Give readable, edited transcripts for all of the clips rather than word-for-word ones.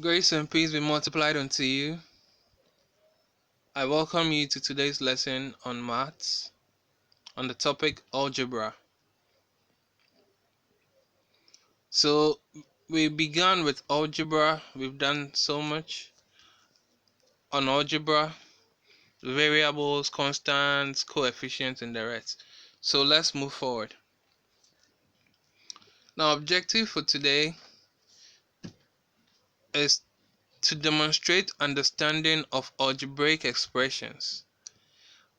Grace and peace be multiplied unto you. I welcome you to today's lesson on maths on the topic algebra. So we began with algebra. We've done so much on algebra, variables, constants, coefficients, and the rest. So let's move forward. Now, objective for today is to demonstrate understanding of algebraic expressions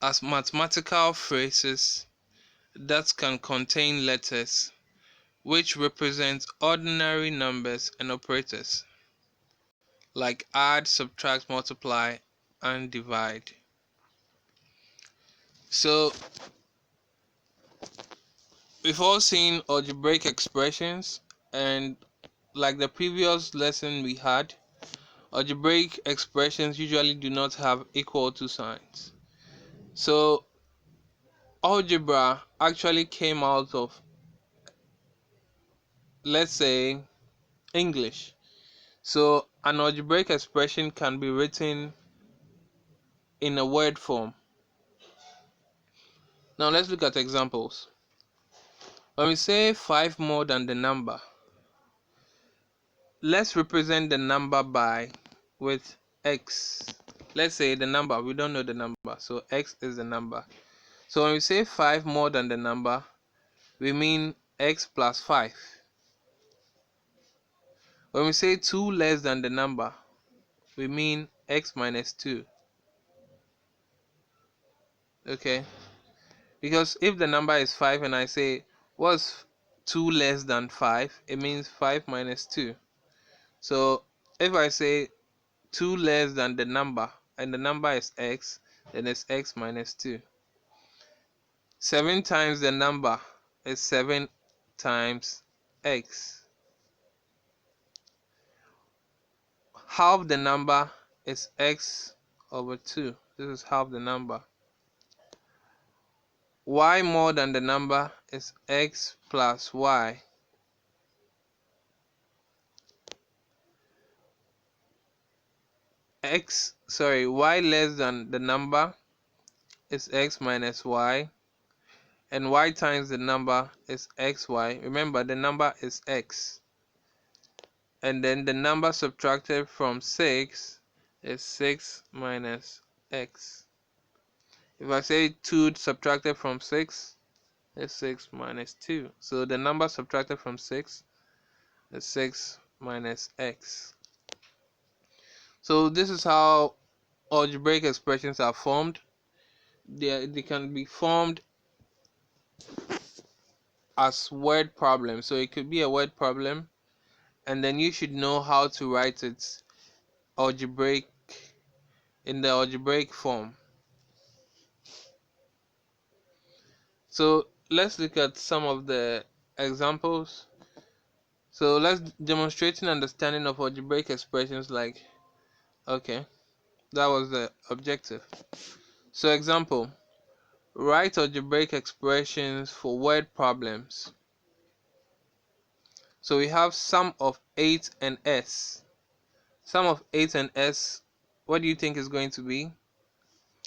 as mathematical phrases that can contain letters which represent ordinary numbers and operators like add, subtract, multiply, and divide. So we've all seen algebraic expressions, and like the previous lesson we had, algebraic expressions usually do not have equal to signs. So algebra actually came out of, let's say, English. So an algebraic expression can be written in a word form. Now let's look at examples. When we say 5 more than the number, let's represent the number with x. Let's say the number, we don't know the number, so x is the number. So when we say 5 more than the number, we mean x plus 5. When we say 2 less than the number, we mean x minus 2. Okay? Because if the number is 5 and I say, what's 2 less than 5? It means 5 minus 2. So if I say 2 less than the number and the number is x, then it's x minus 2. 7 times the number is 7 times x. Half the number is x over 2. This is half the number. Y more than the number is x plus y. Y less than the number is x minus y, and y times the number is xy. Remember, the number is x, and then the number subtracted from 6 is 6 minus x. If I say 2 subtracted from 6 is 6 minus 2. So the number subtracted from 6 is 6 minus x. So this is how algebraic expressions are formed. They can be formed as word problems. So it could be a word problem, and then you should know how to write it in the algebraic form. So let's look at some of the examples. So let's demonstrate an understanding of algebraic expressions. Okay, that was the objective. So example, write algebraic expressions for word problems. So we have sum of 8 and s. Sum of 8 and s, what do you think is going to be?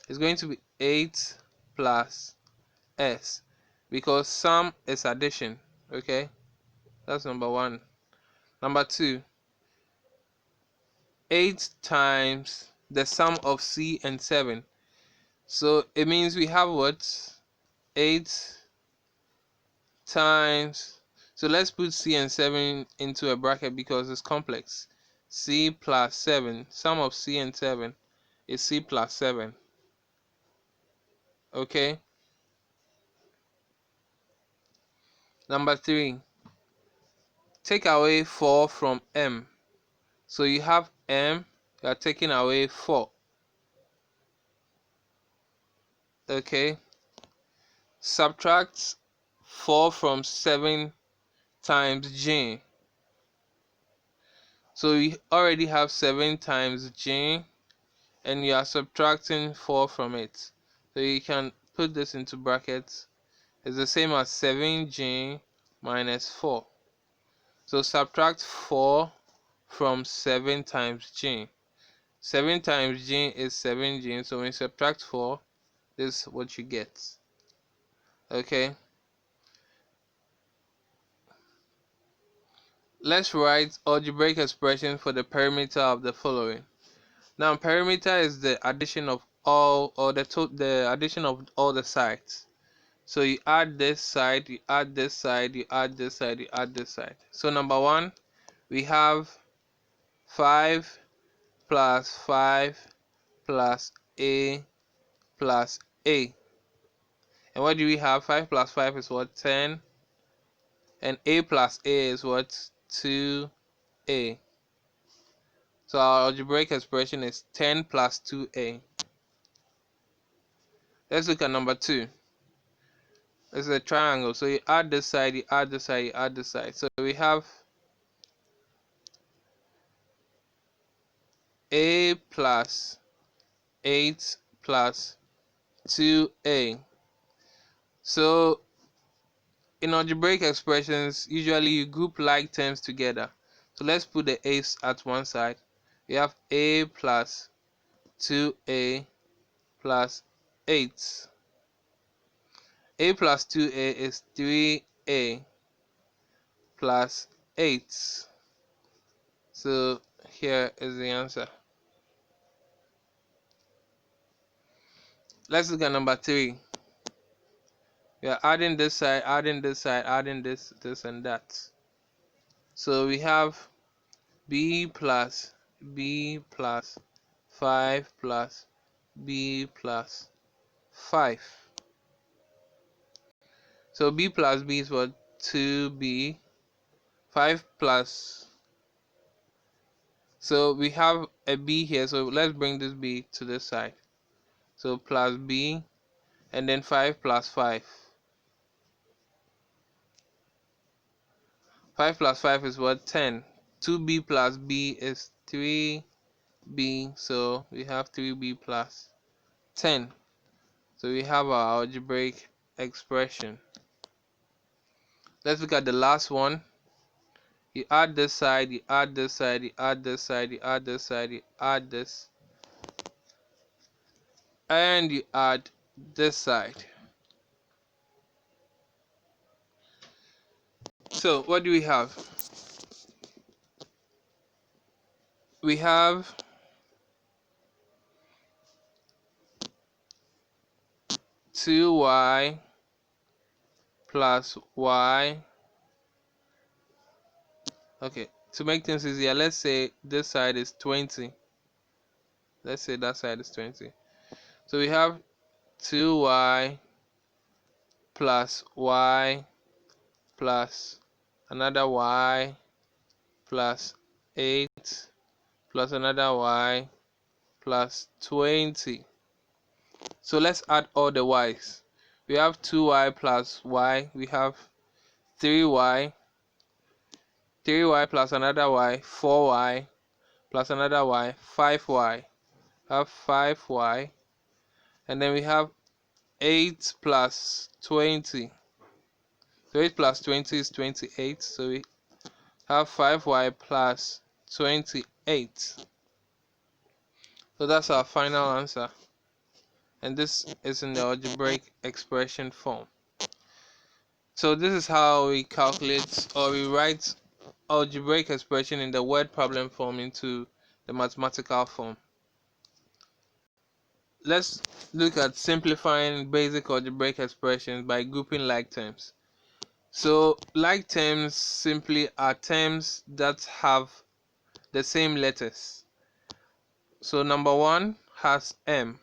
It's going to be 8 plus s, because sum is addition. Okay, that's number 1. Number 2, 8 times the sum of c and 7. So it means we have what? 8 times, so let's put c and 7 into a bracket because it's complex. C plus 7, sum of c and 7 is c plus 7. Okay. Number 3, take away 4 from m. So you have m, you are taking away 4. Okay. Subtract 4 from 7 times j. So you already have 7 times j, and you are subtracting 4 from it. So you can put this into brackets. It's the same as 7j minus 4. So subtract 4 from 7 times g. 7 times g is 7g, so when you subtract 4, this is what you get. Okay, let's write algebraic expression for the perimeter of the following. Now, perimeter is the addition of all, or the addition of all the sides. So you add this side, you add this side, you add this side, you add this side. So number 1, we have 5 plus 5 plus a plus a. And what do we have? 5 plus 5 is what? 10. And a plus a is what? 2a. So our algebraic expression is 10 plus 2a. Let's look at number 2. It's a triangle. So you add this side, you add this side, you add this side. So we have a plus 8 plus 2a. So in algebraic expressions, usually you group like terms together. So let's put the a's at one side. We have a plus 2a plus 8. A plus 2a is 3a plus 8. So here is the answer. Let's look at number 3. We are adding this side, adding this side, adding this, and that. So we have b plus 5 plus b plus 5. So b plus b is what? 2b. 5 plus, so we have a b here, so let's bring this b to this side. So plus b, and then 5 plus 5. 5 plus 5 is what? 10. 2b plus b is 3b, so we have 3b plus 10. So we have our algebraic expression. Let's look at the last one. You add this side, you add this side, you add this side, you add this side, you add this, and you add this side. So what do we have? We have 2y plus y. Okay, to make things easier, let's say this side is 20. Let's say that side is 20. So we have 2y plus y plus another y plus 8 plus another y plus 20. So let's add all the y's. We have 2y plus y. We have 3y. 3y plus another y, 4y plus another y, 5y. Have 5y. And then we have 8 plus 20. So 8 plus 20 is 28. So we have 5y plus 28. So that's our final answer. And this is in the algebraic expression form. So this is how we calculate, or we write algebraic expression in the word problem form into the mathematical form. Let's look at simplifying basic algebraic expressions by grouping like terms. So like terms simply are terms that have the same letters. So number 1 has m.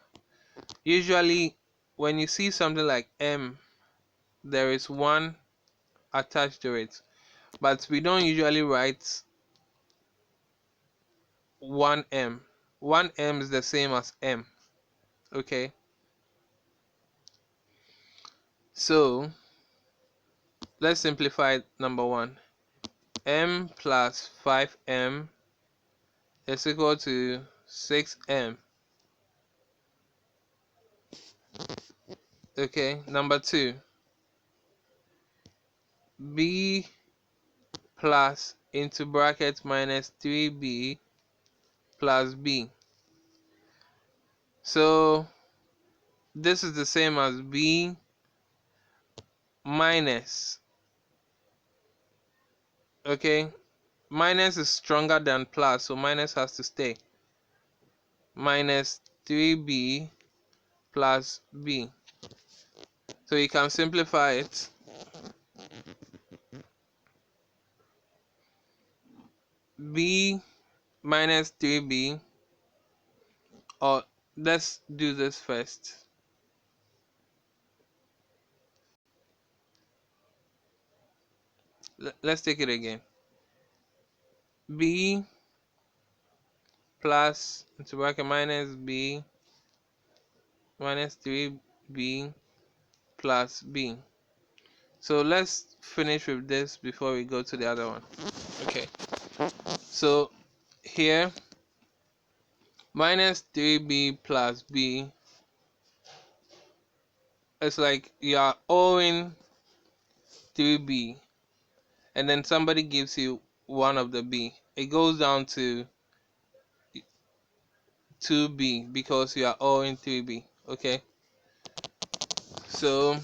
Usually when you see something like m, there is 1 attached to it, but we don't usually write 1m. 1m is the same as m. Okay, so let's simplify number 1. M plus 5m is equal to 6m. Okay, number 2. B plus into bracket minus 3b plus b. So this is the same as b minus, okay, minus is stronger than plus, so minus has to stay, minus 3b plus b. So you can simplify it. B minus 3b, or let's do this first. Let's take it again. B plus into bracket minus b minus 3b plus b. So let's finish with this before we go to the other one. Okay, so here minus 3b plus b, it's like you are owing 3b and then somebody gives you one of the b. It goes down to 2b because you are owing 3b. Okay, so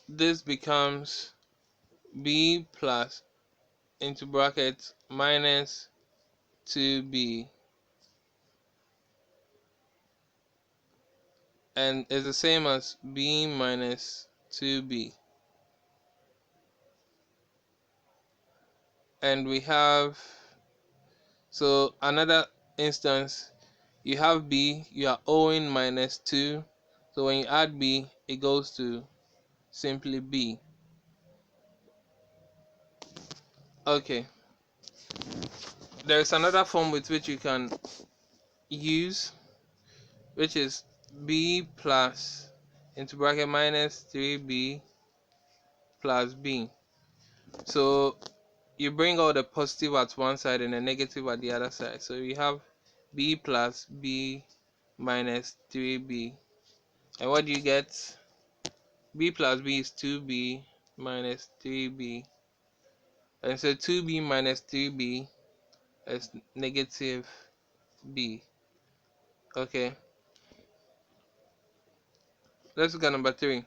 this becomes b plus into brackets minus 2b, and it's the same as b minus 2b. And we have, so another instance, you have b, you are owing minus 2, so when you add b, it goes to simply b. Okay, there's another form with which you can use, which is b plus into bracket minus 3b plus b. So you bring all the positive at one side and the negative at the other side. So you have b plus b minus 3b. And what do you get? B plus b is 2b minus 3b. And so 2b minus 3b is negative b. Okay, let's look at number 3.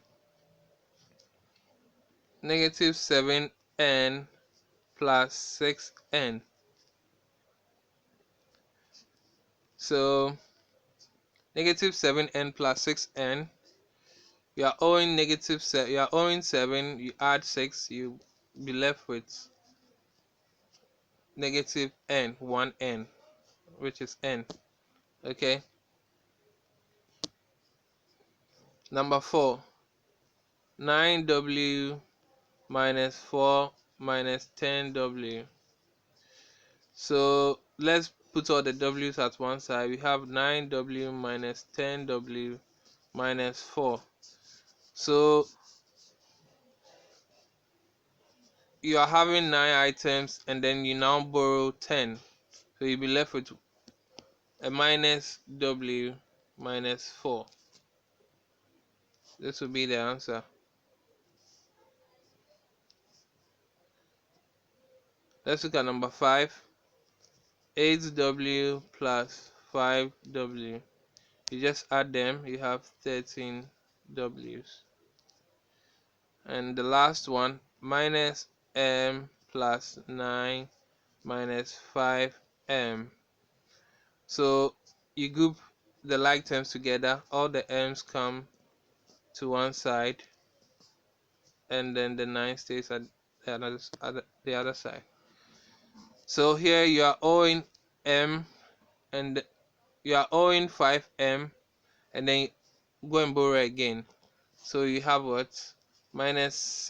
Negative 7n plus 6n. So negative 7n plus 6n, you are owing negative 7, you are owing 7, you add 6, you be left with negative n, 1n, which is n. Okay, number 4, 9w minus 4 minus 10w. So let's put all the w's at one side. We have 9w minus 10w minus 4. So you are having 9 items and then you now borrow 10. So you'll be left with a minus w minus 4. This will be the answer. Let's look at number 5. 8w plus 5w. You just add them, you have 13 w's. And the last one, minus m plus 9 minus 5m. So you group the like terms together, all the m's come to one side, and then the 9 stays at the other side. So here you are owing m, and you are owing 5m, and then go and borrow again. So you have what? Minus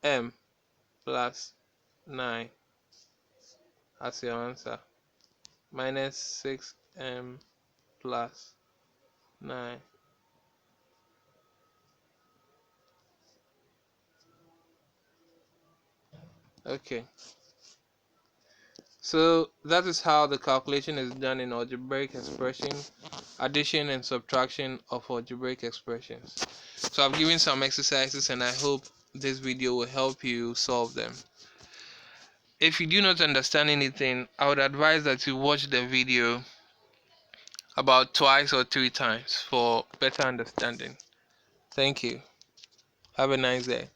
6m plus 9 as your answer. Minus 6m plus 9. Okay, so that is how the calculation is done in algebraic expression, addition and subtraction of algebraic expressions. So I've given some exercises and I hope this video will help you solve them. If you do not understand anything, I would advise that you watch the video about twice or 3 times for better understanding. Thank you. Have a nice day.